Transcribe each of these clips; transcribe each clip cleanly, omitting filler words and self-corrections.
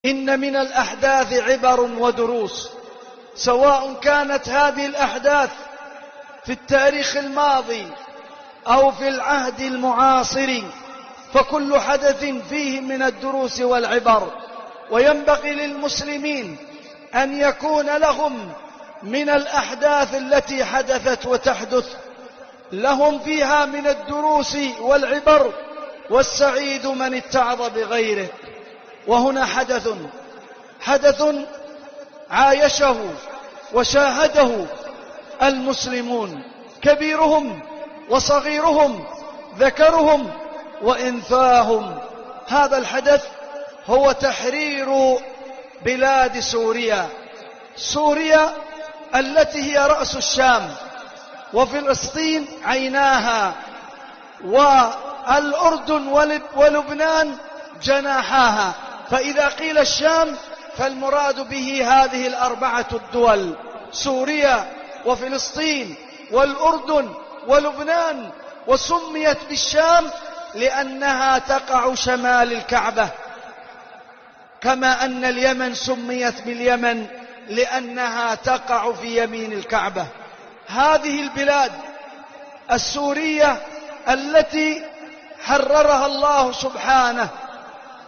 إن من الأحداث عبر ودروس، سواء كانت هذه الأحداث في التاريخ الماضي أو في العهد المعاصر، فكل حدث فيه من الدروس والعبر. وينبغي للمسلمين أن يكون لهم من الأحداث التي حدثت وتحدث لهم فيها من الدروس والعبر، والسعيد من اتعظ بغيره. وهنا حدث عايشه وشاهده المسلمون، كبيرهم وصغيرهم، ذكرهم وإنثاهم. هذا الحدث هو تحرير بلاد سوريا التي هي رأس الشام، وفلسطين عيناها، والأردن ولبنان جناحاها. فإذا قيل الشام فالمراد به هذه الأربعة الدول: سوريا وفلسطين والأردن ولبنان. وسميت بالشام لأنها تقع شمال الكعبة، كما أن اليمن سميت باليمن لأنها تقع في يمين الكعبة. هذه البلاد السورية التي حررها الله سبحانه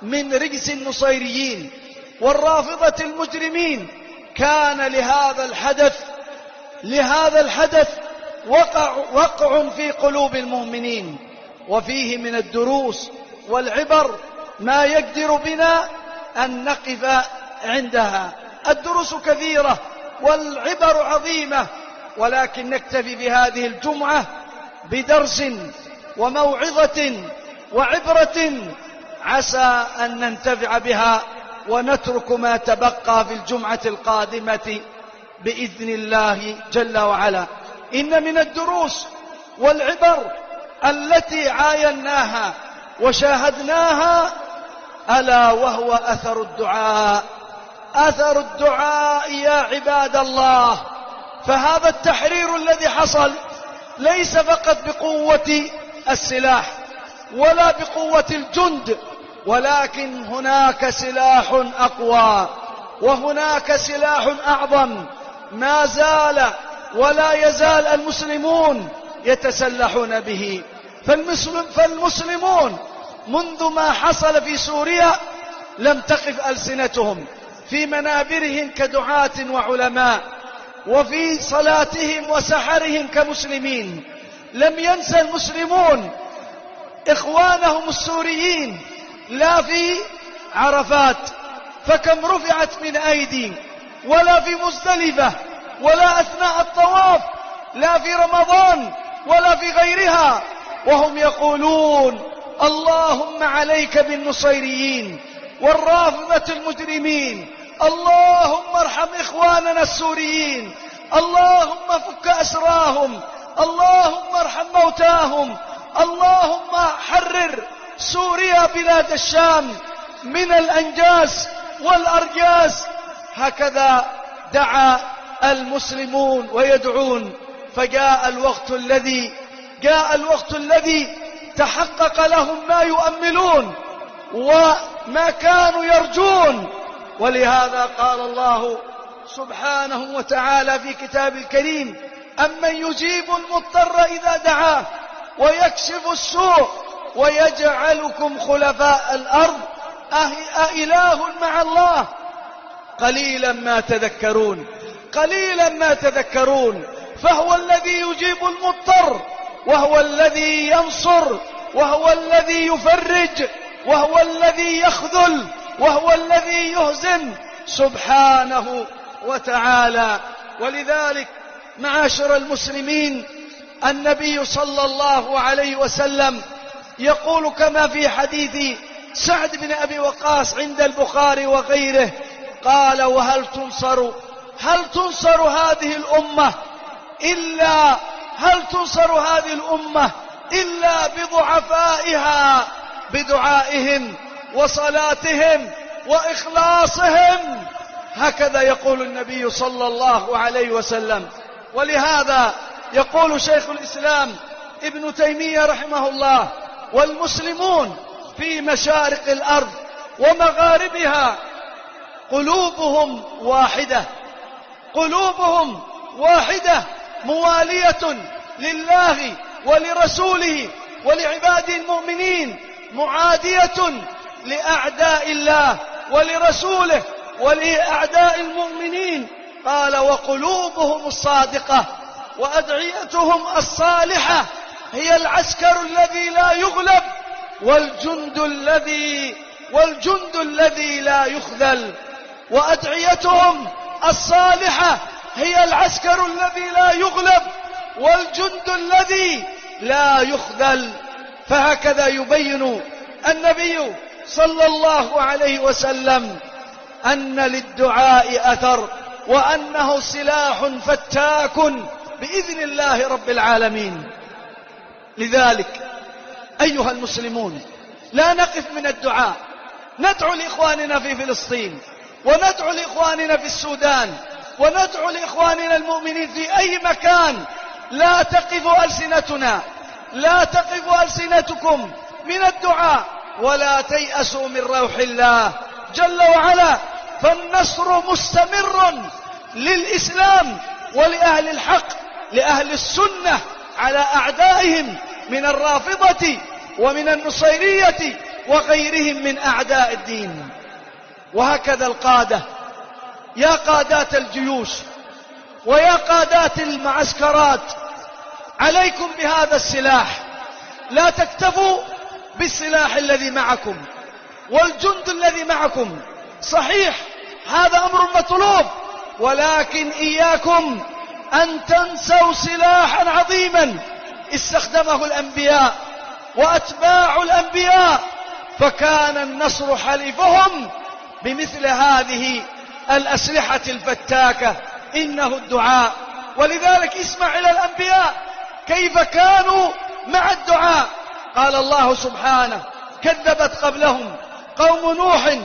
من رجس النصيريين والرافضة المجرمين، كان لهذا الحدث وقع في قلوب المؤمنين، وفيه من الدروس والعبر ما يقدر بنا أن نقف عندها. الدروس كثيرة والعبر عظيمة، ولكن نكتفي بهذه الجمعة بدرس وموعظة وعبرة عسى أن ننتفع بها، ونترك ما تبقى في الجمعة القادمة بإذن الله جل وعلا. إن من الدروس والعبر التي عايناها وشاهدناها ألا وهو أثر الدعاء يا عباد الله. فهذا التحرير الذي حصل ليس فقط بقوة السلاح ولا بقوة الجند، ولكن هناك سلاح أقوى وهناك سلاح أعظم ما زال ولا يزال المسلمون يتسلحون به. فالمسلمون منذ ما حصل في سوريا لم تقف ألسنتهم في منابرهم كدعاة وعلماء، وفي صلاتهم وسحرهم كمسلمين. لم ينسى المسلمون إخوانهم السوريين لا في عرفات فكم رفعت من أيدي، ولا في مزدلفة، ولا أثناء الطواف، لا في رمضان ولا في غيرها، وهم يقولون: اللهم عليك بالنصيريين والرافضة المجرمين، اللهم ارحم إخواننا السوريين، اللهم فك أسراهم، اللهم ارحم موتاهم، اللهم حرر سوريا بلاد الشام من الأنجاس والأرجاس. هكذا دعا المسلمون ويدعون. فجاء الوقت الذي تحقق لهم ما يؤملون وما كانوا يرجون. ولهذا قال الله سبحانه وتعالى في كتاب الكريم: أمن يجيب المضطر إذا دعاه ويكشف السوء ويجعلكم خلفاء الأرض أإله مع الله قليلا ما تذكرون. فهو الذي يجيب المضطر، وهو الذي ينصر، وهو الذي يفرج، وهو الذي يخذل، وهو الذي يهزم سبحانه وتعالى. ولذلك معاشر المسلمين، النبي صلى الله عليه وسلم يقول كما في حديث سعد بن أبي وقاص عند البخاري وغيره، قال: وهل تنصر هذه الأمة إلا بضعفائها، بدعائهم وصلاتهم وإخلاصهم. هكذا يقول النبي صلى الله عليه وسلم. ولهذا يقول شيخ الإسلام ابن تيمية رحمه الله: والمسلمون في مشارق الأرض ومغاربها قلوبهم واحدة، قلوبهم واحدة موالية لله ولرسوله ولعباده المؤمنين، معادية لأعداء الله ولرسوله ولأعداء المؤمنين. قال والقلوبهم الصادقة وأدعيتهم الصالحة هي العسكر الذي لا يغلب والجند الذي لا يخذل. وأدعيتهم الصالحة هي العسكر الذي لا يغلب والجند الذي لا يخذل. فهكذا يبين النبي صلى الله عليه وسلم أن للدعاء أثر، وأنه سلاح فتاك بإذن الله رب العالمين. لذلك أيها المسلمون لا نقف من الدعاء، ندعو لإخواننا في فلسطين، وندعو لإخواننا في السودان، وندعو لإخواننا المؤمنين في أي مكان. لا تقف ألسنتنا، لا تقف ألسنتكم من الدعاء، ولا تيأسوا من روح الله جل وعلا، فالنصر مستمر للإسلام ولأهل الحق، لأهل السنة على أعدائهم من الرافضة ومن النصيرية وغيرهم من أعداء الدين. وهكذا القادة، يا قادات الجيوش ويا قادات المعسكرات، عليكم بهذا السلاح، لا تكتفوا بالسلاح الذي معكم والجند الذي معكم. صحيح هذا أمر مطلوب، ولكن إياكم أن تنسوا سلاحا عظيما استخدمه الأنبياء وأتباع الأنبياء، فكان النصر حليفهم بمثل هذه الأسلحة الفتاكة، إنه الدعاء. ولذلك اسمع إلى الأنبياء كيف كانوا مع الدعاء. قال الله سبحانه: كذبت قبلهم قوم نوح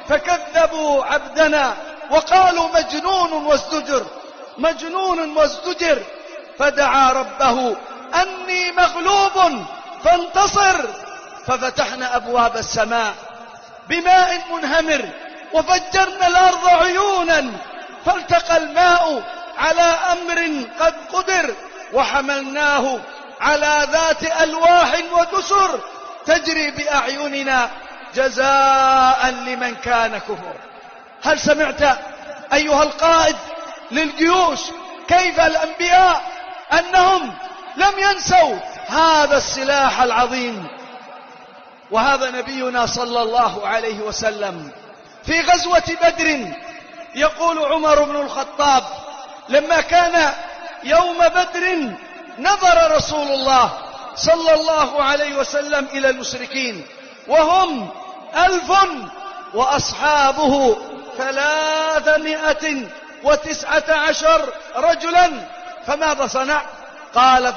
فكذبوا عبدنا وقالوا مجنون وازدجر فدعا ربه أني مغلوب فانتصر ففتحنا أبواب السماء بماء منهمر وفجرنا الأرض عيونا فالتقى الماء على أمر قد قدر وحملناه على ذات ألواح ودسر تجري بأعيننا جزاء لمن كان كفر. هل سمعت أيها القائد للجيوش كيف الأنبياء أنهم لم ينسوا هذا السلاح العظيم؟ وهذا نبينا صلى الله عليه وسلم في غزوة بدر. يقول عمر بن الخطاب: لما كان يوم بدر نظر رسول الله صلى الله عليه وسلم إلى المشركين وهم 1000 وأصحابه 319 رجلا، فماذا صنع؟ قال: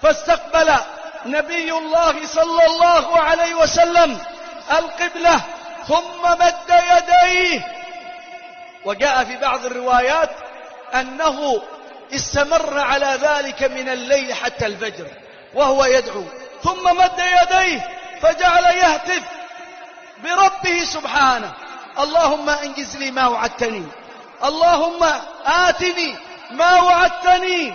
فاستقبل نبي الله صلى الله عليه وسلم القبلة ثم مد يديه. وجاء في بعض الروايات أنه استمر على ذلك من الليل حتى الفجر وهو يدعو، ثم مد يديه فجعل يهتف بربه سبحانه: اللهم انجز لي ما وعدتني، اللهم آتني ما وعدتني،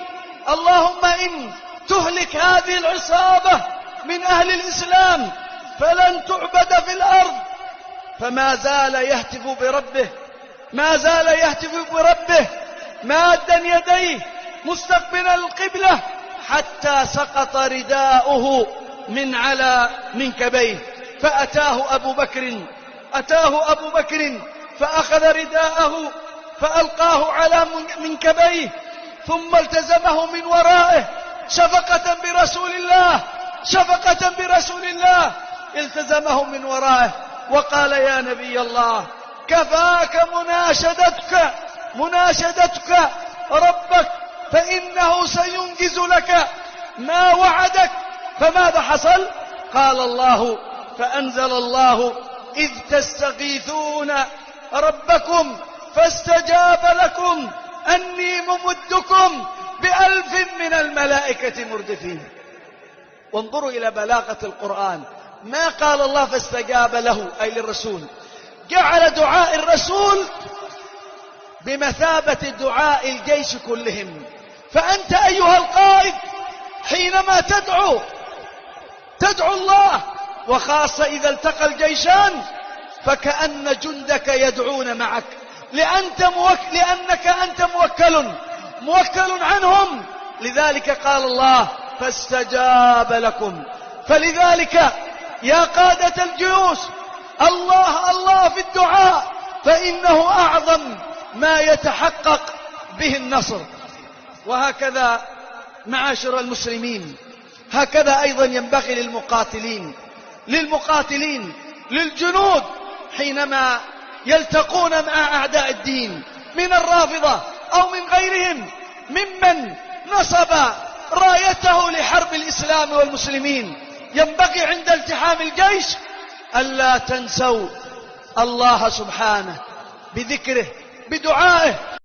اللهم إن تهلك هذه العصابة من أهل الإسلام فلن تعبد في الأرض. فما زال يهتف بربه مادا يديه مستقبلا القبلة حتى سقط رداؤه من على منكبيه، فأتاه أبو بكر فأخذ رداءه فألقاه على منكبيه ثم التزمه من ورائه شفقة برسول الله التزمه من ورائه وقال: يا نبي الله، كفاك مناشدتك ربك فإنه سينجز لك ما وعدك. فماذا حصل؟ قال الله: فأنزل الله: إذ تستغيثون ربكم فاستجاب لكم أني ممدكم ب1000 من الملائكة مردفين. وانظروا إلى بلاغة القرآن، ما قال الله فاستجاب له أي للرسول، جعل دعاء الرسول بمثابة دعاء الجيش كلهم. فأنت أيها القائد حينما تدعو الله، وخاصة إذا التقى الجيشان، فكأن جندك يدعون معك، لأنك أنت موكل عنهم. لذلك قال الله: فاستجاب لكم. فلذلك يا قادة الجيوش، الله الله في الدعاء، فإنه أعظم ما يتحقق به النصر. وهكذا معاشر المسلمين، هكذا أيضا ينبغي للمقاتلين للجنود حينما يلتقون مع أعداء الدين من الرافضة أو من غيرهم ممن نصب رايته لحرب الإسلام والمسلمين، ينبغي عند التحام الجيش ألا تنسوا الله سبحانه بذكره بدعائه.